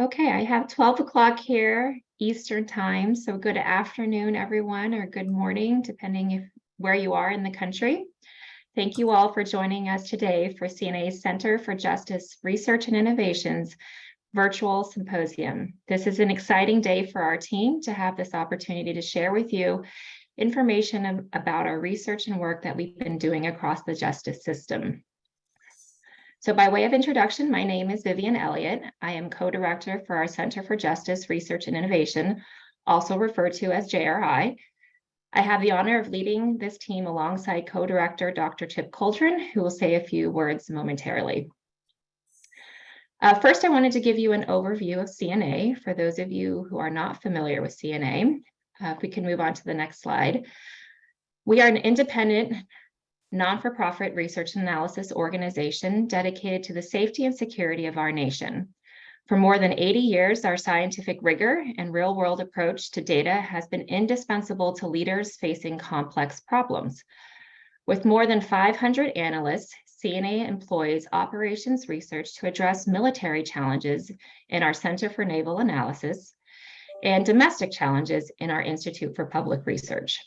Okay, I have 12 o'clock here Eastern time, so good afternoon, everyone, or good morning, depending if where you are in the country. Thank you all for joining us today for CNA Center for Justice Research and Innovations Virtual Symposium. This is an exciting day for our team to have this opportunity to share with you information about our research and work that we've been doing across the justice system. So by way of introduction, my name is Vivian Elliott. I am co-director for our Center for Justice Research and Innovation, also referred to as JRI. I have the honor of leading this team alongside co-director Dr. Chip Coldren, who will say a few words momentarily. First, I wanted to give you an overview of CNA for those of you who are not familiar with CNA. If we can move on to the next slide. We are an independent, non-for-profit research and analysis organization dedicated to the safety and security of our nation. For more than 80 years, our scientific rigor and real-world approach to data has been indispensable to leaders facing complex problems. With more than 500 analysts, CNA employs operations research to address military challenges in our Center for Naval Analysis and domestic challenges in our Institute for Public Research.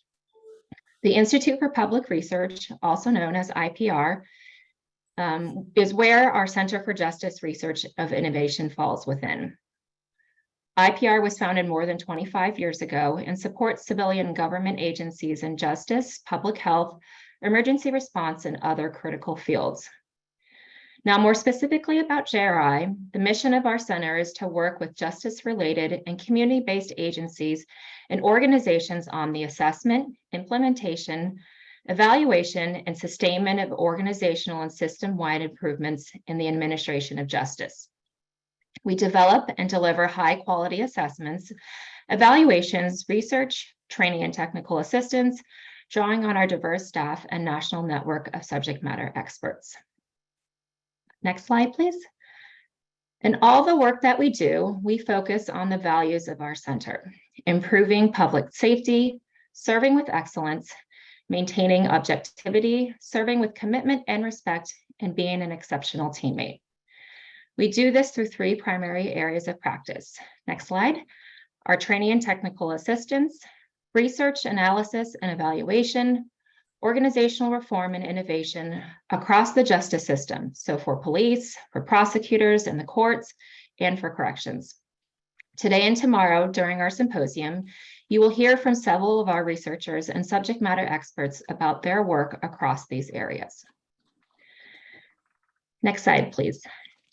The Institute for Public Research, also known as IPR, is where our Center for Justice Research of Innovation falls within. IPR was founded more than 25 years ago and supports civilian government agencies in justice, public health, emergency response, and other critical fields. Now, more specifically about JRI, the mission of our center is to work with justice-related and community-based agencies and organizations on the assessment, implementation, evaluation, and sustainment of organizational and system-wide improvements in the administration of justice. We develop and deliver high-quality assessments, evaluations, research, training, and technical assistance, drawing on our diverse staff and national network of subject matter experts. Next slide, please. In all the work that we do, we focus on the values of our center: improving public safety, serving with excellence, maintaining objectivity, serving with commitment and respect, and being an exceptional teammate. We do this through three primary areas of practice. Next slide. Our training and technical assistance, research, analysis, and evaluation, organizational reform and innovation across the justice system. So for police, for prosecutors and the courts, and for corrections. Today and tomorrow during our symposium, you will hear from several of our researchers and subject matter experts about their work across these areas. Next slide, please.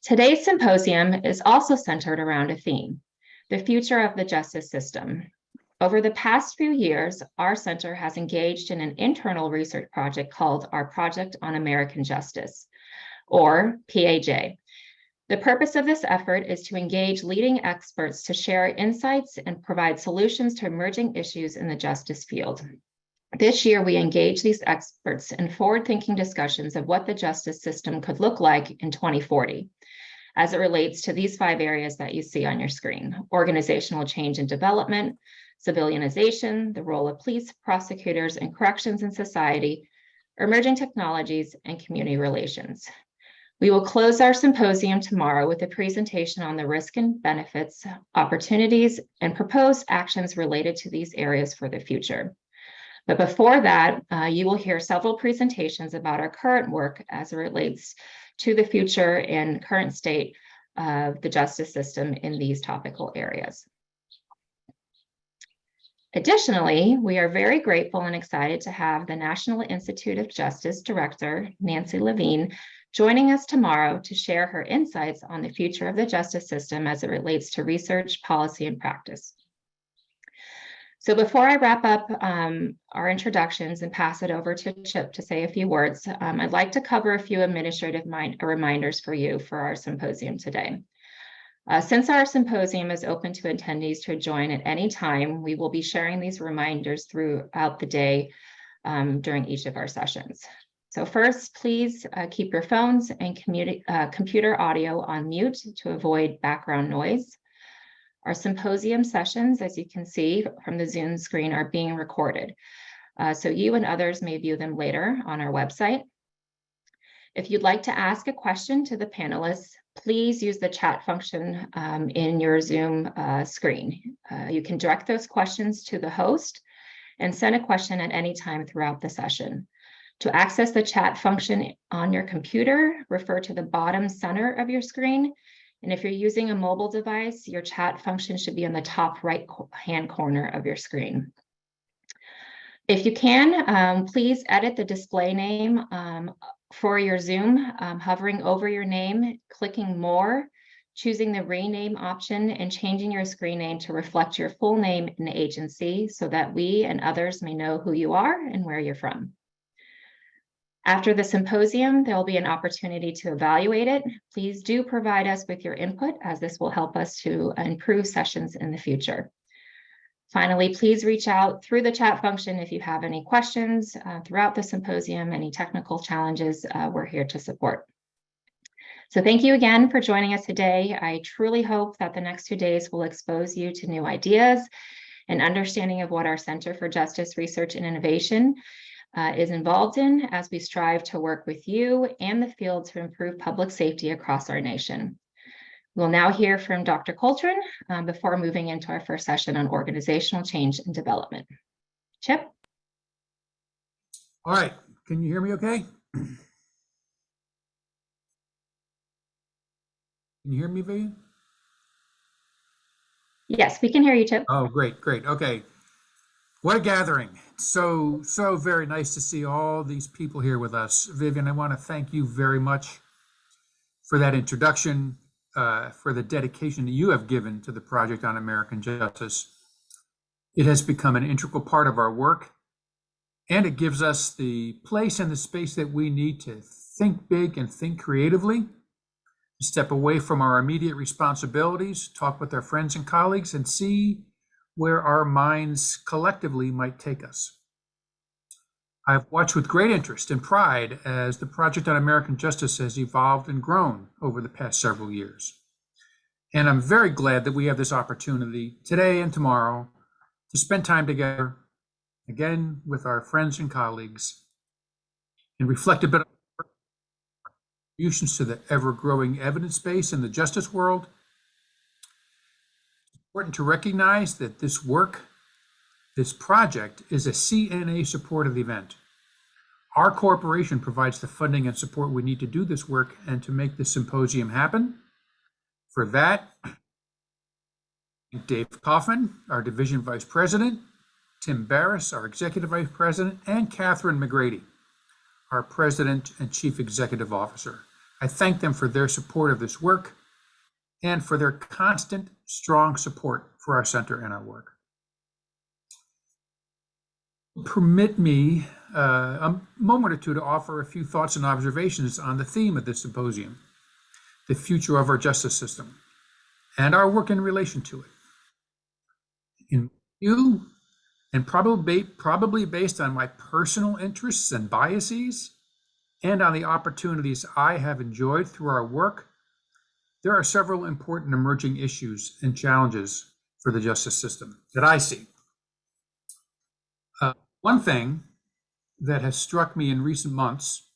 Today's symposium is also centered around a theme: the future of the justice system. Over the past few years, our center has engaged in an internal research project called our Project on American Justice, or PAJ. The purpose of this effort is to engage leading experts to share insights and provide solutions to emerging issues in the justice field. This year, we engage these experts in forward-thinking discussions of what the justice system could look like in 2040, as it relates to these 5 areas that you see on your screen: organizational change and development, civilianization, the role of police, prosecutors, and corrections in society, emerging technologies, and community relations. We will close our symposium tomorrow with a presentation on the risks and benefits, opportunities, and proposed actions related to these areas for the future. But before that, you will hear several presentations about our current work as it relates to the future and current state of the justice system in these topical areas. Additionally, we are very grateful and excited to have the National Institute of Justice Director, Nancy Vigne, joining us tomorrow to share her insights on the future of the justice system as it relates to research, policy, and practice. So before I wrap up our introductions and pass it over to Chip to say a few words, I'd like to cover a few administrative reminders for you for our symposium today. Since our symposium is open to attendees to join at any time, we will be sharing these reminders throughout the day during each of our sessions. So first, please keep your phones and computer audio on mute to avoid background noise. Our symposium sessions, as you can see from the Zoom screen, are being recorded. So you and others may view them later on our website. If you'd like to ask a question to the panelists, please use the chat function in your Zoom screen. You can direct those questions to the host and send a question at any time throughout the session. To access the chat function on your computer, refer to the bottom center of your screen. And if you're using a mobile device, your chat function should be in the top right-hand corner of your screen. If you can, please edit the display name for your Zoom, hovering over your name, clicking More, choosing the rename option, and changing your screen name to reflect your full name and agency so that we and others may know who you are and where you're from. After the symposium, there will be an opportunity to evaluate it. Please do provide us with your input, as this will help us to improve sessions in the future. Finally, please reach out through the chat function if you have any questions throughout the symposium, any technical challenges, we're here to support. So thank you again for joining us today. I truly hope that the next 2 days will expose you to new ideas and understanding of what our Center for Justice Research and Innovation is involved in as we strive to work with you and the field to improve public safety across our nation. We'll now hear from Dr. Coltrane before moving into our first session on organizational change and development. Chip? All right, can you hear me okay? Can you hear me, Vigne? Yes, we can hear you, Chip. Oh, great, okay. What a gathering. So very nice to see all these people here with us. Vivian, I want to thank you very much for that introduction, for the dedication that you have given to the Project on American Justice. It has become an integral part of our work, and it gives us the place and the space that we need to think big and think creatively, step away from our immediate responsibilities, talk with our friends and colleagues, and see where our minds collectively might take us. I've watched with great interest and pride as the Project on American Justice has evolved and grown over the past several years. And I'm very glad that we have this opportunity today and tomorrow to spend time together, again, with our friends and colleagues, and reflect a bit on contributions to the ever-growing evidence base in the justice world. Important to recognize that this work, this project, is a CNA supported event. Our corporation provides the funding and support we need to do this work and to make this symposium happen. For that, Dave Kaufman, our Division Vice President, Tim Barris, our Executive Vice President, and Catherine McGrady, our President and Chief Executive Officer. I thank them for their support of this work and for their constant, strong support for our center and our work. Permit me a moment or two to offer a few thoughts and observations on the theme of this symposium, the future of our justice system, and our work in relation to it. In view, and probably based on my personal interests and biases, and on the opportunities I have enjoyed through our work, there are several important emerging issues and challenges for the justice system that I see. One thing that has struck me in recent months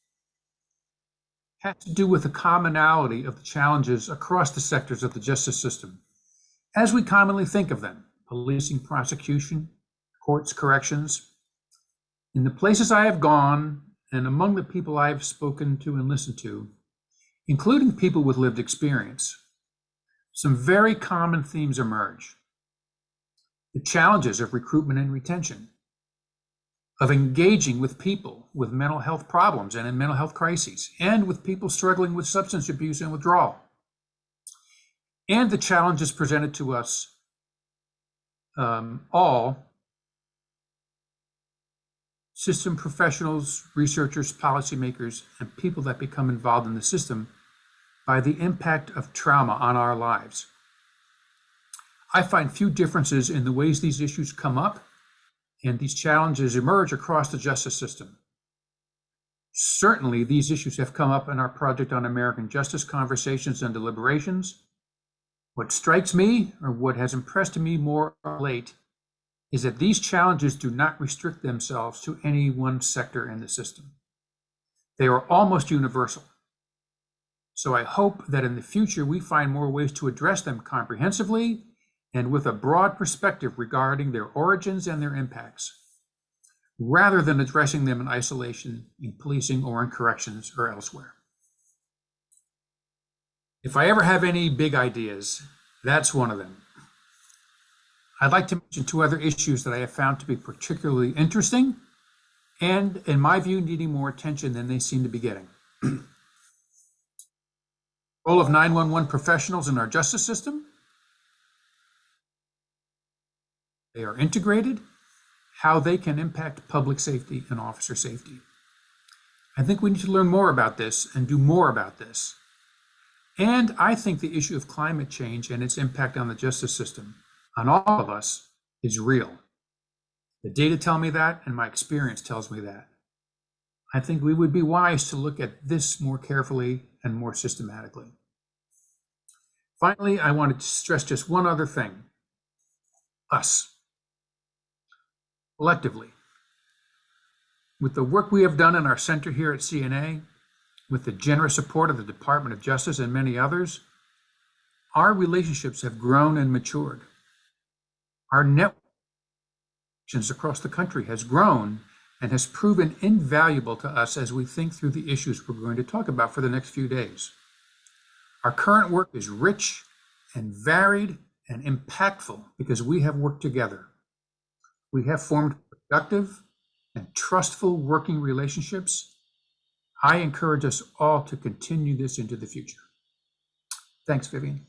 has to do with the commonality of the challenges across the sectors of the justice system, as we commonly think of them: policing, prosecution, courts, corrections. In the places I have gone, and among the people I have spoken to and listened to, including people with lived experience, some very common themes emerge. The challenges of recruitment and retention, of engaging with people with mental health problems and in mental health crises, and with people struggling with substance abuse and withdrawal, and the challenges presented to us all, system professionals, researchers, policymakers, and people that become involved in the system, by the impact of trauma on our lives. I find few differences in the ways these issues come up and these challenges emerge across the justice system. Certainly, these issues have come up in our Project on American Justice conversations and deliberations. What strikes me, or what has impressed me more late, is that these challenges do not restrict themselves to any one sector in the system. They are almost universal. So I hope that in the future we find more ways to address them comprehensively and with a broad perspective regarding their origins and their impacts, rather than addressing them in isolation in policing or in corrections or elsewhere. If I ever have any big ideas, that's one of them. I'd like to mention two other issues that I have found to be particularly interesting and, in my view, needing more attention than they seem to be getting. Role of 911 professionals in our justice system. They are integrated, how they can impact public safety and officer safety. I think we need to learn more about this and do more about this. And I think the issue of climate change and its impact on the justice system, on all of us, is real. The data tell me that, and my experience tells me that. I think we would be wise to look at this more carefully and more systematically. Finally, I wanted to stress just one other thing. Us. Collectively. With the work we have done in our center here at CNA, with the generous support of the Department of Justice and many others, our relationships have grown and matured. Our network across the country has grown and has proven invaluable to us as we think through the issues we're going to talk about for the next few days. Our current work is rich and varied and impactful because we have worked together. We have formed productive and trustful working relationships. I encourage us all to continue this into the future. Thanks, Vivian.